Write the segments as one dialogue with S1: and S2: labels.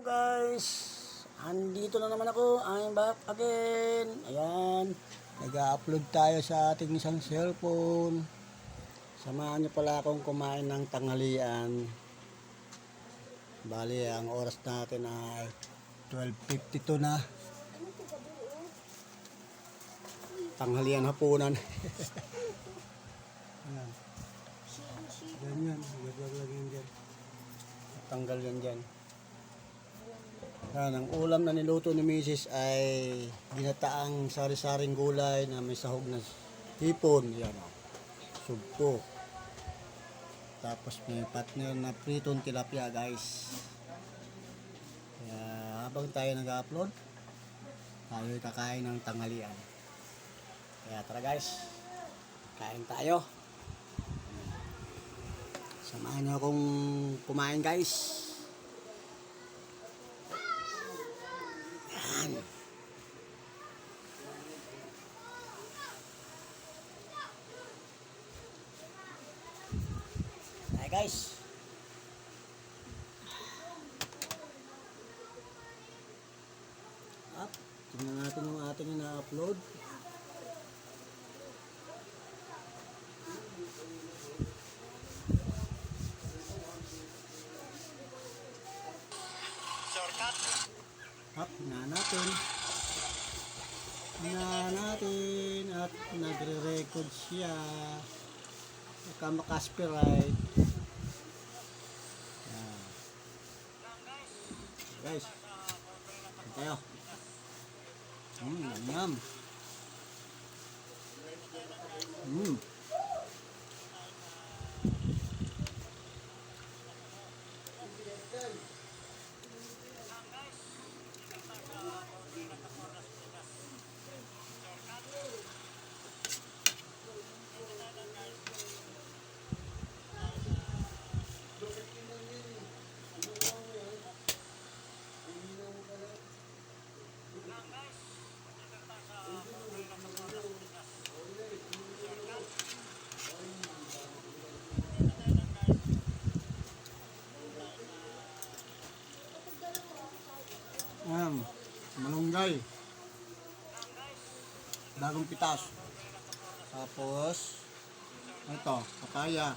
S1: Guys, andito na naman ako. I'm back again. Ayan, nag-upload tayo sa ating isang cellphone. Samahan niyo pala akong kumain ng tanghalian. Bali, ang oras natin ay 12:52 na. Tanghalian hapunan. Ayan. Ganyan, laglag yan dyan. Tanggal yan dyan. Yan, ang ulam na niluto ni Mrs. ay ginataang sari-saring gulay na may sahog na hipon. Yan, sugpo. Tapos may partner na pritong tilapia, guys. Kaya habang tayo nag-upload, tayo kakain ng tanghalian. Kaya tara guys, kain tayo. Samahan niyo akong kumain, guys. Yan. Ay guys. Tingnan natin yung ating ina-upload. Tingnan natin at nagre-record siya. Naka-copyright. Guys, tayo. Yum. Malunggay, bagong pitas, tapos ito, papaya,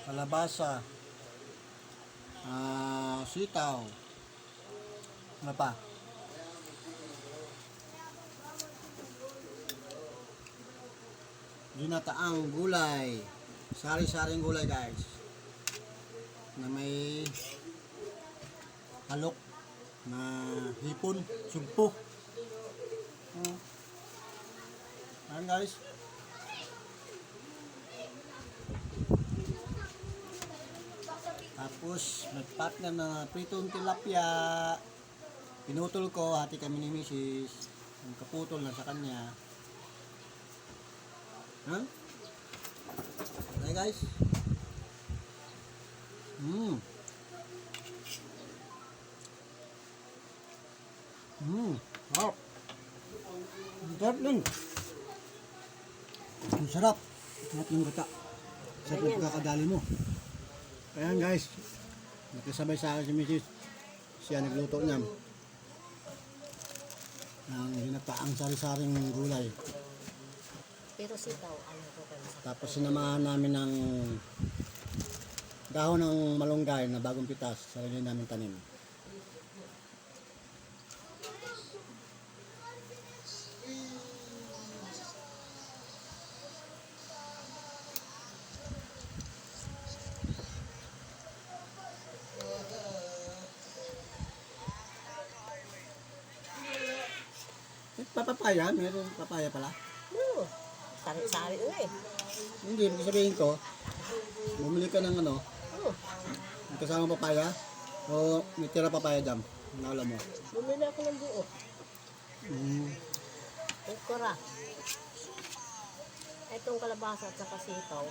S1: kalabasa, sitaw, ano pa, ginataang gulay, sari-saring gulay, guys, na may halok na hipon, sugpo. Ayan guys. Tapos may partner na pritong tilapia. Pinutol ko, hati kami ni Mrs. Yung kaputol na sa kanya. Okay guys. Sarap. Sarap lang. Ang sarap. Sarap ng gata. Sarap ng kakadali mo. Ayan guys. Nakasabay sa akin si Mrs. Siya nagluto niya. Ang ginataang sari-saring gulay.
S2: Pero sitaw, ano ko kayo?
S1: Tapos sinamahan namin ng dahon ng malunggay na bagong pitas. Sarili namin tanim. Papaya? Meron papaya pala?
S2: No. Sari-sari eh.
S1: Hindi, sabihin ko, bumili ka ng ano, may kasama papaya, o may tira papaya dyan, alam mo.
S2: Bumili ako ng buo. Ukura. Itong kalabasa at saka sitaw,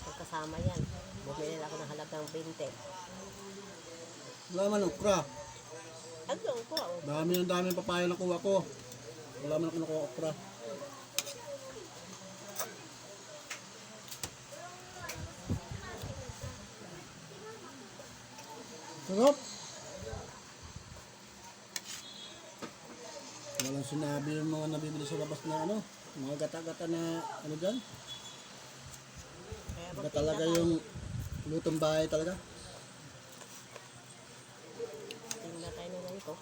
S2: magkasama yan. Bumili ako ng halagang 20.
S1: Wala man, okra.
S2: Ano, ukura?
S1: Dami papaya na kuha ko. Wala man ako nakuha okra. Sarap. Walang sinabi yung mga nabibili sa labas na ano, mga gata-gata na ano dyan.
S2: Kaya
S1: Iba talaga yung lutong bahay talaga.
S2: tingnan tayo na ganito.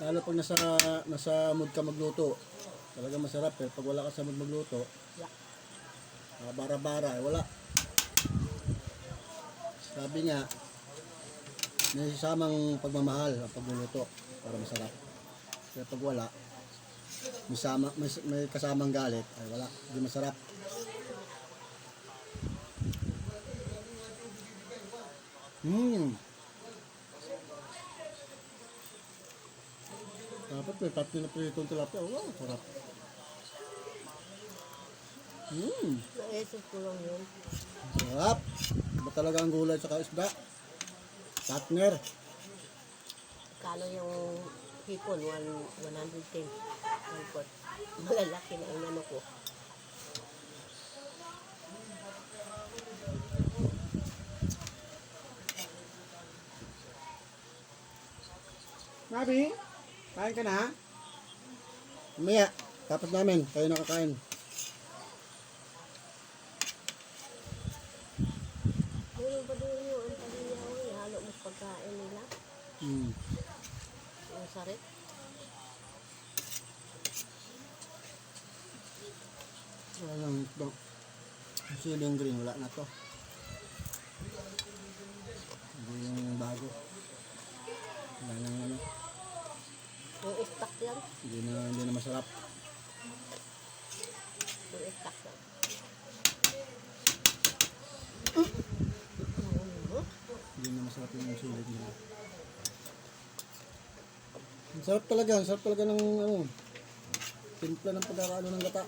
S1: Lalo pag nasa mood ka magluto, talaga masarap eh. Pag wala ka sa mood magluto,
S2: Yak.
S1: bara-bara, wala. Sabi nga, may samang pagmamahal ang pagluluto para masarap. Kaya pag wala, may kasamang galit, ay wala, hindi masarap. Dapat may pati na pritong tilapia. Wow, sarap.
S2: Naisip ko lang yun.
S1: Sarap. Iba talaga ang gulay sa isda. Partner.
S2: Kano yung hipon? 110. 1 Malalaki na yung ano ko.
S1: Mabi, kain ka na? Mamaya, tapos namin. Kayo nakakain.
S2: Meron pa doon yung antaliyaw. Halo mo sa pagkain nila. Yung sarit.
S1: Walang ito. Siling green, wala na to. Hindi yung bago. Wala nang ano.
S2: Yung stock yan.
S1: Hindi na masarap.
S2: Yung stock yan.
S1: Hindi na masarap yung siling nila. Ang sarap talaga. Ang sarap talaga ng ano. Timpla ng pagkakaano ng gata.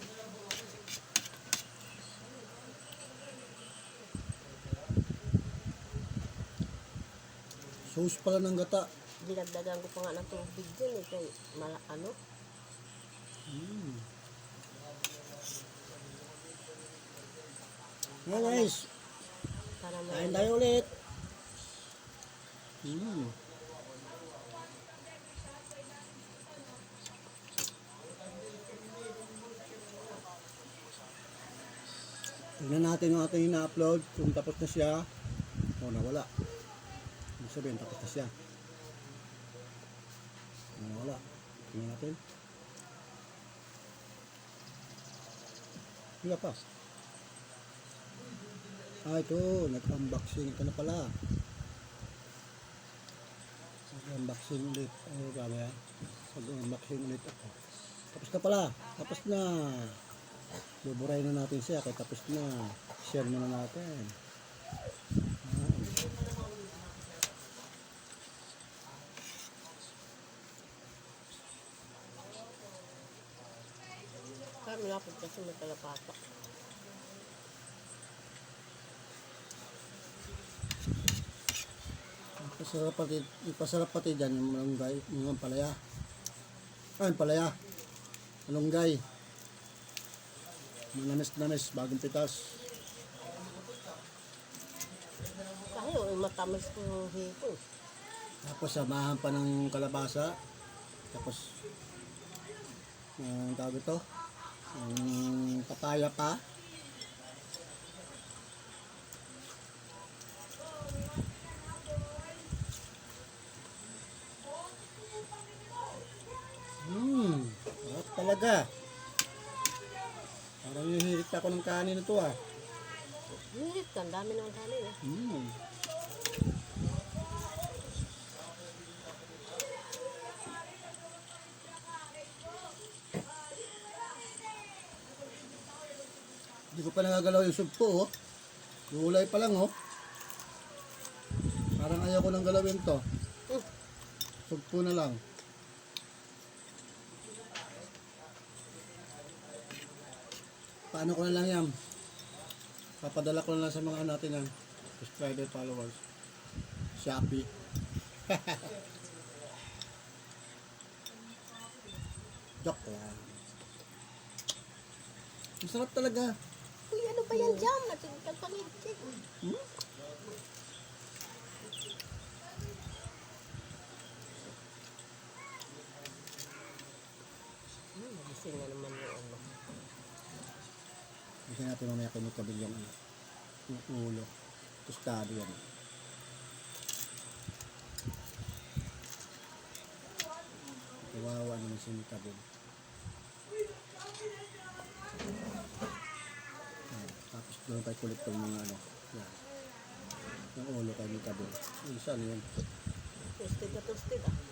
S1: Sauce pala ng gata.
S2: Dinagdagan ko pa nga ng tubig dyan eh. Kaya ano?
S1: Hey guys,
S2: Para
S1: kain
S2: may
S1: tayo ulit. Tignan natin yung ating ina-upload kung tapos na siya o nawala. Ibig sabihin tapos na siya. Nawala. Tignan natin. Wala pa. Ito. Nag-unboxing. Ito na pala. Nag-unboxing ulit. Ano ba ba yan? Nag-unboxing ulit ako. Tapos na pala. Tapos na. Buburay na natin siya. Kaya tapos na. Share na natin.
S2: kaya malapit kasi may talapatak.
S1: Ipasarap pati dyan yung malunggay, yung palaya. Yung palaya. Malunggay. Manamis-namis, bagong pitas.
S2: Kasi yung matamis ko yung hipon.
S1: Tapos samahan pa ng kalabasa. Tapos, ang tawag ito, papaya pa. Sarap talaga. Parang hihirit ako ng kanin ito ah.
S2: Hirit ka, ang dami ng kanin eh.
S1: Hindi ko pa nagagalaw yung sugpo oh. Gulay pa lang oh. Parang ayaw ko nang galawin to. Sugpo na lang. Paano ko na lang yan? Papadala ko na lang sa mga natin yan. Subscriber followers. Shopee. Joke lang. Masarap talaga.
S2: Uy, ano ba yan jam? Natin pangit. Asin na naman yung ano.
S1: Kasi natin mamaya kinikabil yung ulo. Tostado yan. Kawawa naman si Mikabil. Tapos doon kay kulit ng mga ano. Yan. Yung ulo kay Mikabil. Isa na yun.
S2: Toasted ah.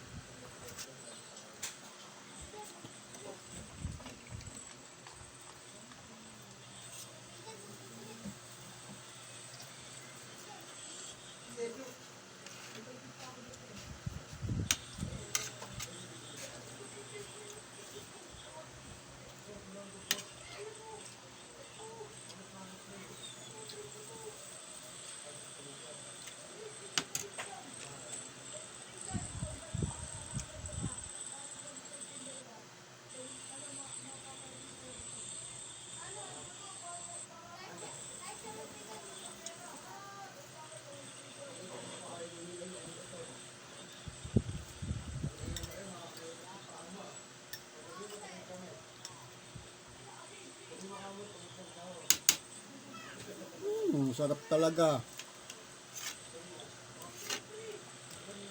S1: Sarap talaga.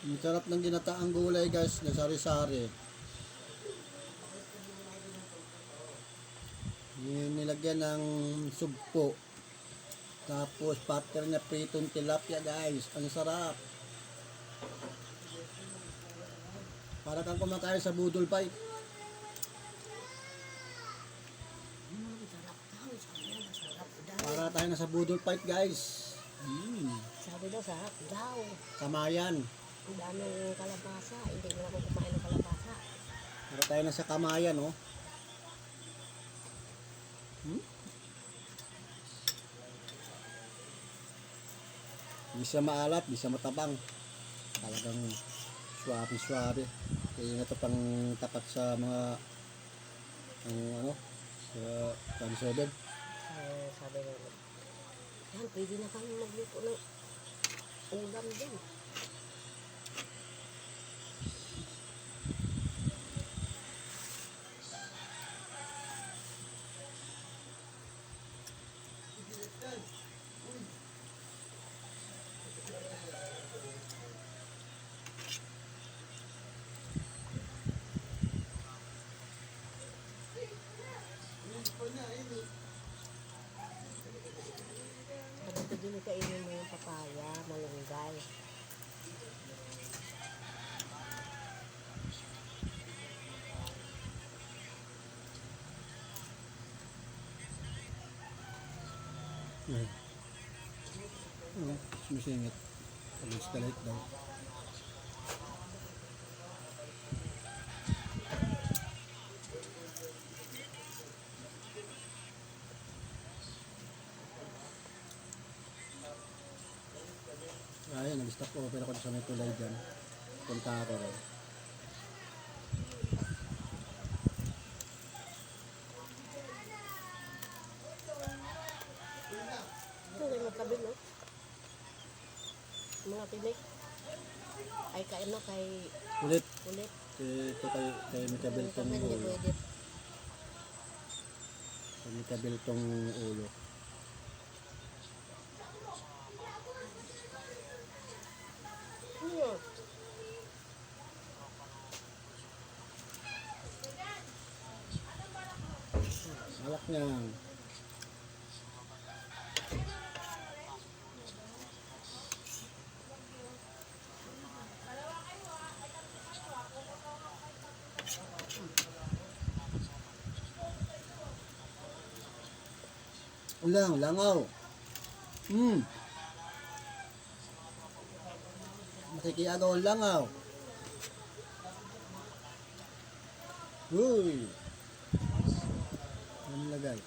S1: Ang sarap ng ginataang gulay guys, na sari-sari. Nilagyan ng sugpo. Tapos partner na pritong tilapia guys. Ang sarap. Para kang kumakain sa budol fight. Para tayo na sa budol fight guys.
S2: Sabi daw, sarap daw.
S1: Kamayan.
S2: Ang daming kalabasa. Hindi mo na ako kumain ng kalabasa.
S1: Para tayo na sa kamayan oh. Di siya maalat, di siya matabang. Talagang suwabe-suwabe. Kaya na ito pang tapat sa mga ano, sa pansoded.
S2: Sabi nila, yan, pwede na kami magluto ng ulam din. Sabi ko din, kainin mo yung papaya, malunggay.
S1: Sumisingit. Pag-escalate daw. Ayun, nag-stop over ako sa may tulay dyan. Punta ako rin.
S2: Ito rin magkabil, no? Mga tinik. Ay, kain na kay
S1: Ulit.
S2: ulit.
S1: Ito kay Mikabil tong
S2: Hindi
S1: ulo.
S2: pwede.
S1: Kay Mikabil tong ulo.
S2: Ano yun?
S1: Alak niya. Ulang, langaw. Makikiagaw ang langaw. Uy. Ano lagay?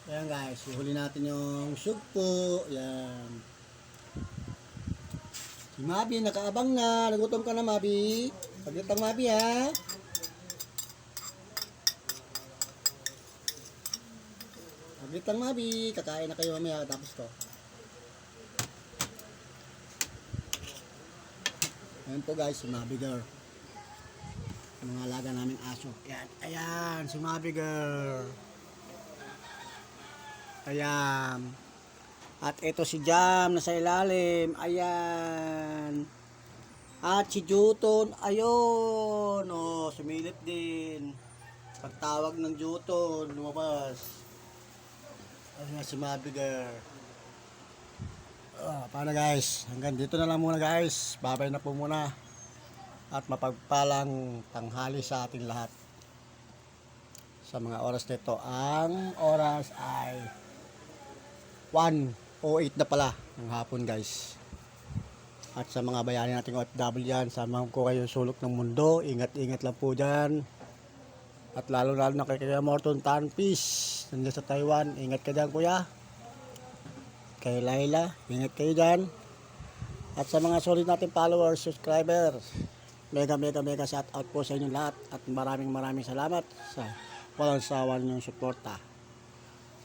S1: Ayan guys, ihuli natin yung sugpo. Ayan. Si Mabi, nakaabang na. Nagutom ka na, Mabi. Pagkitang Mabi, ha? Pagkitang Mabi. Kakain na kayo mamaya tapos to. Ayan po guys, si Mabi Girl. Yung mga alaga naming aso. Ayan, ayan, si Mabi Girl. Ayan. At ito si Jam nasa ilalim. Ayan. At si Juton, ayun. Oh, sumilip din. Pagtawag ng Juton, lumabas. Ayan si Mabi Girl. Paano guys? Hanggang dito na lang muna guys. Babay na po muna. At mapagpalang tanghali sa ating lahat. Sa mga oras nito, ang oras ay 1:08 na pala ng hapon guys. At sa mga bayani nating OFW yan, samahan ko kayo sulok ng mundo. Ingat-ingat lang po dyan. At lalo-lalo na kay Kuya Morton Tanpis, nandiyan sa Taiwan. Ingat ka dyan kuya. Kay Laila, ingat kayo dyan. At sa mga solid natin followers, subscribers, mega shout out po sa inyo lahat. At maraming salamat sa walang sawa ninyong suporta.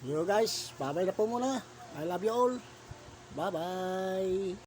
S1: You guys, bye bye na po muna. I love you all. Bye bye.